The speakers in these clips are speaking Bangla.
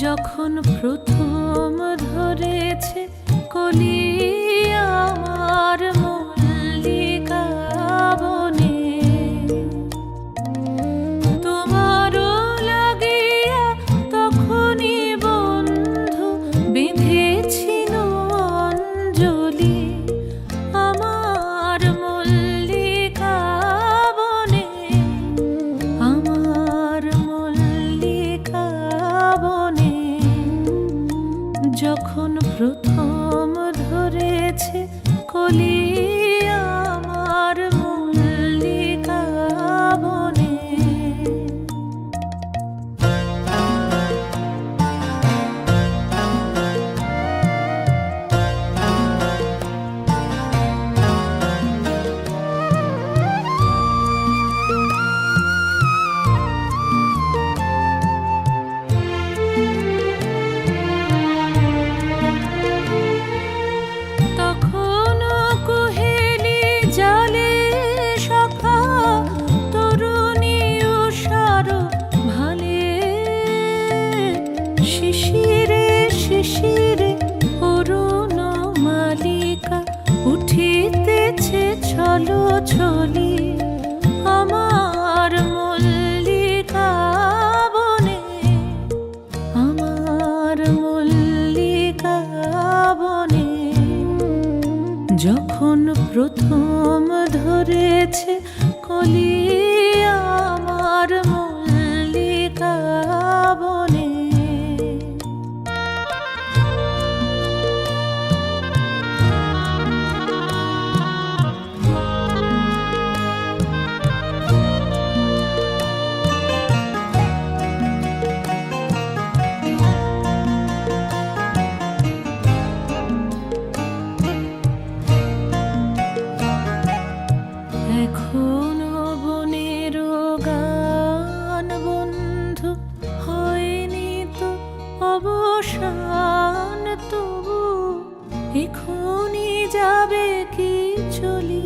যখন প্রথম ধরেছে কলি আমার মল্লিকা বনে, তোমারও লাগিয়া তখনই বন্ধু বেঁধেছিল অঞ্জলি আমার মল্লিকা বনে, আমার মল্লিকা বনে। যখন প্রথম ধরেছে কলি আমার মল্লিকা বনে। শিশিরে অরুণ মালিকা উঠিতেছে ছলো ছলি আমার মল্লিকা বনে, আমার মল্লিকা বনে। যখন প্রথম ধরেছে কলি আমার মল্লিকা বনে। এখনো বনের গান বন্ধু হয়নি তো অবসান, তবু এখনই যাবে কি চলি।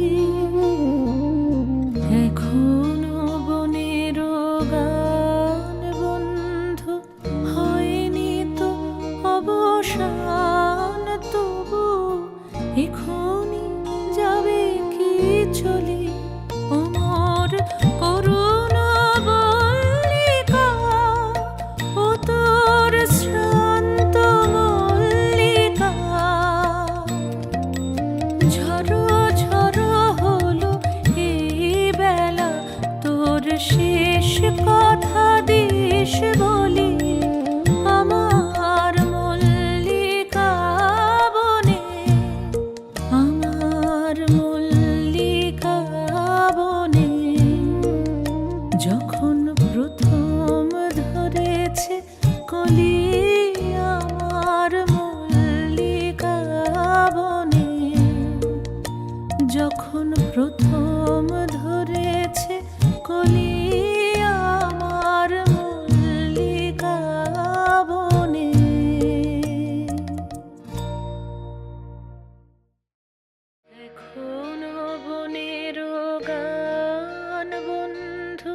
এখনো বনের গান বন্ধু হয়নি তো অবসান, তবু এখনই যাবে কি চলি। ওমর করুণ মল্লিকা ও তোর শ্রান্ত মল্লিকা, ঝড়ো ঝড়ো হলো এই বেলা, তোর শেষ কথা দিস বলি আমার মল্লিকা বনে, আমার মল্লিকা বনে। যখন প্রথম ধরেছে কলি আমার মল্লিকা বনে, যখন প্রথম ধরেছে কলি আমার মল্লিকা বনে। এখনো বনের গান বন্ধু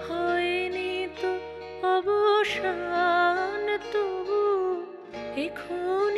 হয়নি তো অবসান, তবু এখন